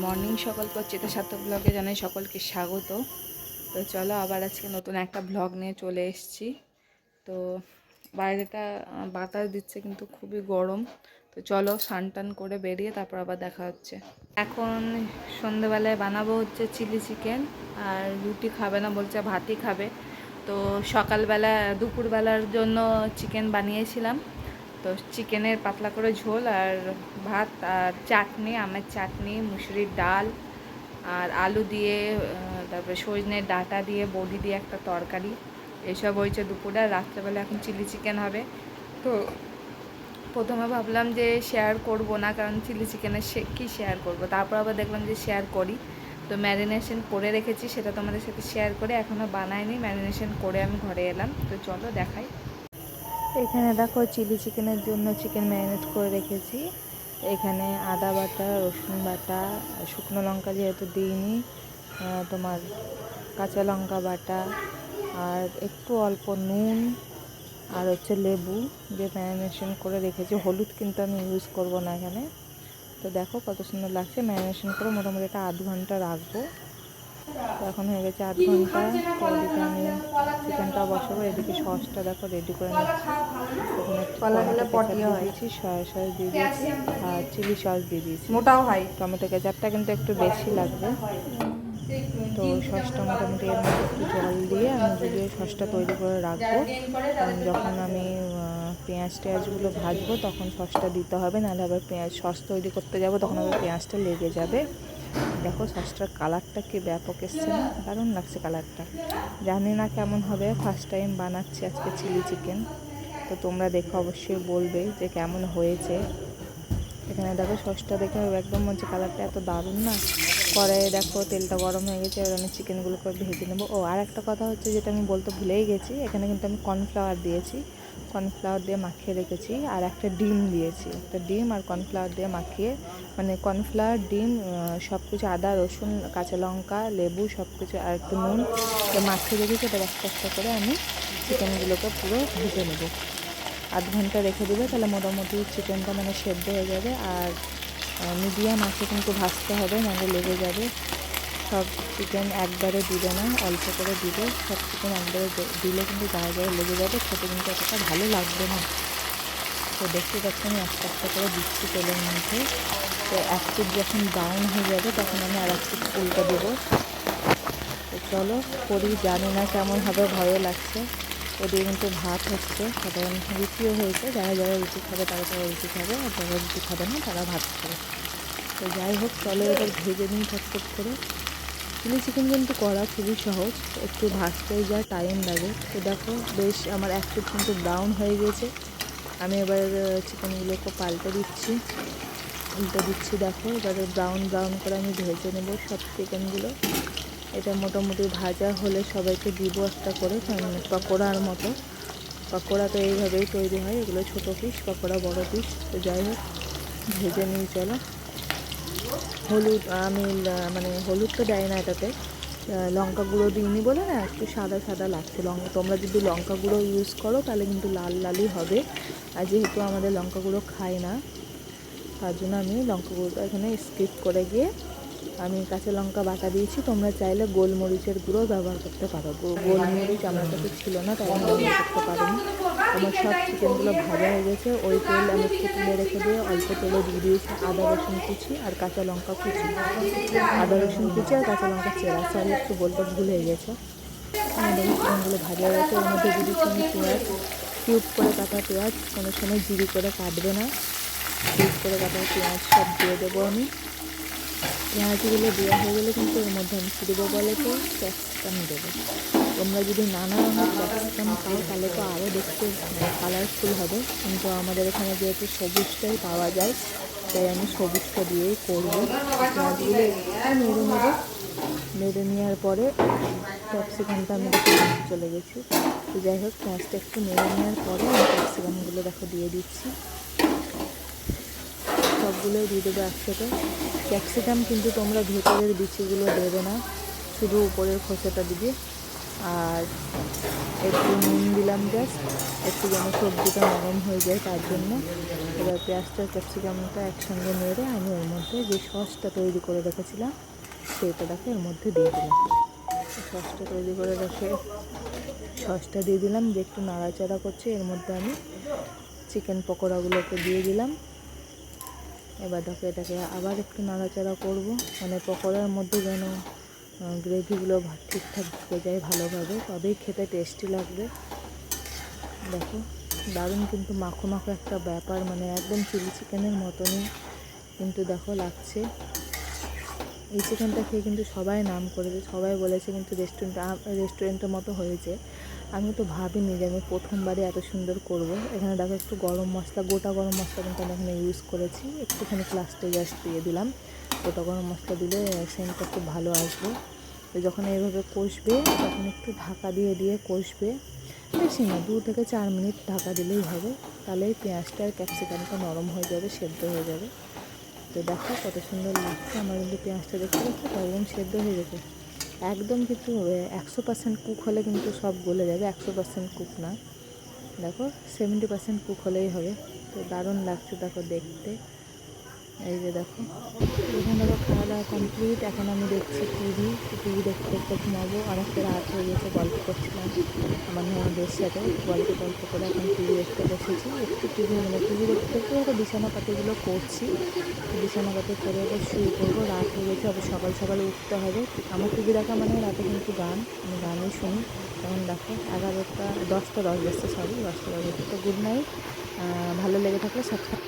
Morning সকল পরিচিত সার্থক ব্লগে জানাই সকলকে স্বাগত। তো চলো আবার আজকে নতুন একটা ব্লগ নিয়ে চলে এসেছি। তো বাইরেটা বাতাস দিচ্ছে কিন্তু খুবই গরম। তো চলো স্নান টান করে বেরিয়ে তারপর আবার দেখা হচ্ছে। এখন সন্ধেবেলায় বানাবো হচ্ছে চিলি চিকেন, আর রুটি খাবে না বলছে, ভাতই খাবে। তো সকালবেলা দুপুরবেলার জন্য চিকেন বানিয়েছিলাম, তো চিকেনের পাতলা করে ঝোল আর ভাত আর চাটনি, আমের চাটনি, মুসুরির ডাল আর আলু দিয়ে, তারপরে সজনের ডাঁটা দিয়ে, বড়ি দিয়ে একটা তরকারি, এসব হয়েছে দুপুরে। আর রাত্রেবেলা এখন চিলি চিকেন হবে। তো প্রথমে ভাবলাম যে শেয়ার করব না, কারণ চিলি চিকেনের কী শেয়ার করব, তারপর আবার দেখলাম যে শেয়ার করি। তো ম্যারিনেশন করে রেখেছি, সেটা তোমাদের সাথে শেয়ার করে, এখনও বানাইনি, ম্যারিনেশন করে আমি ঘরে এলাম। তো চলো দেখাই। এখানে দেখো চিলি চিকেনের জন্য চিকেন ম্যারিনেট করে রেখেছি। এখানে আদা বাটা, রসুন বাটা, শুকনো লঙ্কা যেহেতু দিইনি, তোমার কাঁচা লঙ্কা বাটা, আর একটু অল্প নুন, আর হচ্ছে লেবু দিয়ে ম্যারিনেশন করে রেখেছি। হলুদ কিন্তু আমি ইউজ করব না এখানে। তো দেখো কত সুন্দর লাগছে। ম্যারিনেশন করে মোটামুটি এটা 8 ঘন্টা রাখবো। তো এখন হয়ে গেছে 8 ঘন্টা। তো এদিকে আমি চিকেনটা বসাবো, এদিকে সসটা দেখো রেডি করে নিচ্ছি। এখানে টমেটো কেচাপ দিয়ে দিয়েছি, সয়া সস দিয়ে দিয়েছি, আর চিলি সস দিয়ে দিয়েছি। মোটাও হয়, টমেটো কেচাপটা কিন্তু একটু বেশি লাগবে। তো সসটা মোটামুটি এর মধ্যে একটু জল দিয়ে আমি যদিও সসটা তৈরি করে রাখবো, কারণ যখন আমি পেঁয়াজ টেঁয়াজগুলো ভাজবো তখন সসটা দিতে হবে, নাহলে আবার সস তৈরি করতে যাবো তখন আবার পেঁয়াজটা লেগে যাবে। দেখো সসটার কালারটা কি ব্যাপক এসছে না, দারুণ লাগছে কালারটা। জানি না কেমন হবে, ফার্স্ট টাইম বানাচ্ছি আজকে চিলি চিকেন। তো তোমরা দেখো অবশ্যই বলবে যে কেমন হয়েছে। এখানে দেখো সসটা দেখে একদম হচ্ছে কালারটা এত দারুণ না। কড়াইয়ে দেখো তেলটা গরম হয়ে গেছে, এবার আমি চিকেনগুলোকে ভেজে নেবো। ও আর একটা কথা হচ্ছে, যেটা আমি বলতে ভুলেই গেছি, এখানে কিন্তু আমি কর্নফ্লাওয়ার দিয়েছি, কর্নফ্লাওয়ার দিয়ে মাখিয়ে রেখেছি, আর একটা ডিম দিয়েছি। একটা ডিম আর কর্নফ্লাওয়ার দিয়ে মাখিয়ে, মানে কর্নফ্লাওয়ার, ডিম, সব কিছু, আদা রসুন কাঁচা লঙ্কা লেবু সব কিছু আর একটু নুন মাখিয়ে রেখেছি। এবার একটা একটা করে আমি চিকেনগুলোকে পুরো ভেজে নেবো। 8 ঘন্টা রেখে দেবে, তাহলে মোটামুটি চিকেনটা মানে সেদ্ধ হয়ে যাবে। আর মিডিয়াম আঁচে কিন্তু ভাজতে হবে, নাহলে লেগে যাবে। সব চিকেন একবারে দিবে না, অল্প করে দিবে। সব চিকেন একবারে দিলে কিন্তু গায়ে গায়ে লেগে যাবে, খেতে কিন্তু এতটা ভালো লাগবে না। তো দেখতে পাচ্ছি আমি একটা একটা করে দিচ্ছি তেলের মধ্যে। তো এক পিঠ যখন ব্রাউন হয়ে যাবে তখন আমি আর এক পিঠ উল্টে দেবো। তো চলো করি, জানি না কেমন হবে, ভয়ও লাগছে। ওদিকে কিন্তু ভাত হচ্ছে, সাধারণ রুটিও হয়েছে। যারা যারা রুটি খাবে তারা তারা রুটি খাবে, আর যারা রুটি খাবে না তারা ভাত খাবে। তো যাই হোক, চলো এবার ভেজে নিই ফটফট করে। চিলি চিকেন কিন্তু করা খুবই সহজ, একটু ভাজতেই যা টাইম লাগে। তো দেখো বেশ আমার এক পিঠ কিন্তু ব্রাউন হয়ে গেছে। আমি এবার চিকেনগুলোকে পাল্টে দিচ্ছি, উল্টে দিচ্ছি। দেখো এবারে ব্রাউন ব্রাউন করে আমি ভেজে নেব সব চিকেনগুলো। এটা মোটামুটি ভাজা হলে সবাইকে দিব একটা করে, পকোড়ার মতো। পকোড়া তো এইভাবেই তৈরি হয়, এগুলো ছোটো পিস, পকোড়া বড় পিস। তো যাই হোক ভেজে নিই চলো। হলুদ আমি মানে হলুদ তো দেয় না এটাতে, লঙ্কা গুঁড়ো দিইনি বলে না একটু সাদা সাদা লাগছে। তোমরা যদি লঙ্কা গুঁড়ো ইউজ করো তাহলে কিন্তু লাল লালই হবে। আর যেহেতু আমাদের লঙ্কা গুঁড়ো খাই না, তার জন্য আমি লঙ্কা গুঁড়োটা এখানে স্কিপ করে গিয়ে আমি কাঁচা লঙ্কা বাটা দিয়েছি। তোমরা চাইলে গোলমরিচের গুঁড়ো ব্যবহার করতে পারো, গোলমরিচ আমার কাছে ছিল না তাই আমি ব্যবহার করতে পারিনি। আমার সব চিকেনগুলো ভাজা হয়ে গেছে। ওই তেল আমি একটু তুলে রেখে দিয়ে অল্প তেলে দিয়ে দিয়েছি আদা রসুন কুচি আর কাঁচা লঙ্কা কুচি, আদা রসুন কুচি আর কাঁচা লঙ্কা চেরা, সরি একটু বলতে ভুল হয়ে গেছে। আমাদের চিকেনগুলো ভাজা হয়ে গেছে। এর মধ্যে দিয়ে দিচ্ছি আমি পেঁয়াজ, কিউব করে কাটা পেঁয়াজ, কোনো সময় জিরি করে কাটবে না, কিউব করে কাটা পেঁয়াজ সব দিয়ে দেবো আমি। পেঁয়াজগুলো দেওয়া হয়ে গেলে কিন্তু এর মধ্যে আমি কী দেবো বলে তো, ক্যাপসিকাম দেবো। তোমরা যদি নানা রঙের ক্যাপসিকাম পাও তাহলে তো আরও দেখতে কালারফুল হবে, কিন্তু আমাদের এখানে যেহেতু সবুজটাই পাওয়া যায় তাই আমি সবুজটা দিয়েই করবো। পেঁয়াজগুলো একটু নেড়ে নেবো, নেড়ে নেওয়ার পরে ক্যাপসিকামটা আমি দেখে চলে গেছি। তো যাই হোক পেঁয়াজটা একটু নেড়ে নেওয়ার পরে আমি ক্যাপসিকামগুলো দেখো দিয়ে দিচ্ছি, সবগুলোই দিয়ে দেবো একসাথে। ক্যাপসিকাম কিন্তু তোমরা ভেতরের বিচিগুলো দেবে না, শুধু উপরের খোসাটা দিবে। আর একটু নুন দিলাম জাস্ট, একটু যেন সবজিটা নরম হয়ে যায় তার জন্য। এবার পেঁয়াজটা ক্যাপসিকামটা একসঙ্গে নেড়ে আমি এর মধ্যে যে সসটা তৈরি করে রেখেছিলাম সেইটা দেখো এর মধ্যে দিয়ে দিলাম। সসটা তৈরি করে রেখে সসটা দিয়ে দিলাম, যে একটু নাড়াচাড়া করছে। এর মধ্যে আমি চিকেন পকোড়াগুলোকে দিয়ে দিলাম। এবার দেখো এটাকে আবার একটু নাড়াচাড়া করব, মানে পকোড়ার মধ্যে যেন গ্রেভিগুলো ঠিকঠাক ঢুকে যায় ভালোভাবে, তবেই খেতে টেস্টি লাগবে। দেখো দারুণ কিন্তু মাখো মাখো একটা ব্যাপার, মানে একদম চিলি চিকেনের মতনই কিন্তু দেখো লাগছে। এই চিকেনটা খেয়ে কিন্তু সবাই নাম করেছে, সবাই বলেছে কিন্তু রেস্টুরেন্টের মতো হয়েছে। আমি তো ভাবিনি যে আমি প্রথমবারে এত সুন্দর করব। এখানে দেখো একটু গরম মশলা, গোটা গরম মশলা কিন্তু আমি এখানে ইউজ করেছি, একটুখানি লাস্টে জাস্ট দিয়ে দিলাম। গোটা গরম মশলা দিলে সেন্টটা খুব ভালো আসবে। তো যখন এইভাবে কষবে তখন একটু ঢাকা দিয়ে দিয়ে কষবে, বেশি না 2 থেকে 4 মিনিট ঢাকা দিলেই হবে। তাহলেই পেঁয়াজটা আর ক্যাপসিকামটা নরম হয়ে যাবে, সেদ্ধ হয়ে যাবে। তো দেখো কত সুন্দর লাগছে। আমার কিন্তু পেঁয়াজটা দেখতে পাচ্ছি তো একদম সেদ্ধ হয়ে গেছে, একদম কিন্তু 100% কুক হলে কিন্তু সব গলে যাবে, 100% কুক না, দেখো 70% কুক হলেই হবে। তো দারুণ লাগছে দেখো দেখতে। এই যে দেখো এখানে দেখো খাওয়া দাওয়া কমপ্লিট। এখন আমি দেখছি টিভি দেখতে দেখতে ঘুমাবো। অনেকটা রাত হয়ে গেছে, গল্প করছিলাম আমার ননদের সাথে, গল্প করে এখন টিভি দেখতে বসেছি। একটু টিভি দেখতে দেখতে দেখো বিছানাপাতিগুলো করছি। বিছানাপাতি করে এবার শুয়ে পড়বো, রাত হয়ে গেছে, আবার সকাল সকালে উঠতে হবে। আমার টিভি দেখা মানে রাতে কিন্তু আমি গানই শুনি। তখন দেখো 10:10 বাজছে, সরি 10:10 বাজছে। তো গুড নাইট, ভালো লেগে থাকলে সাবস্ক্রাইব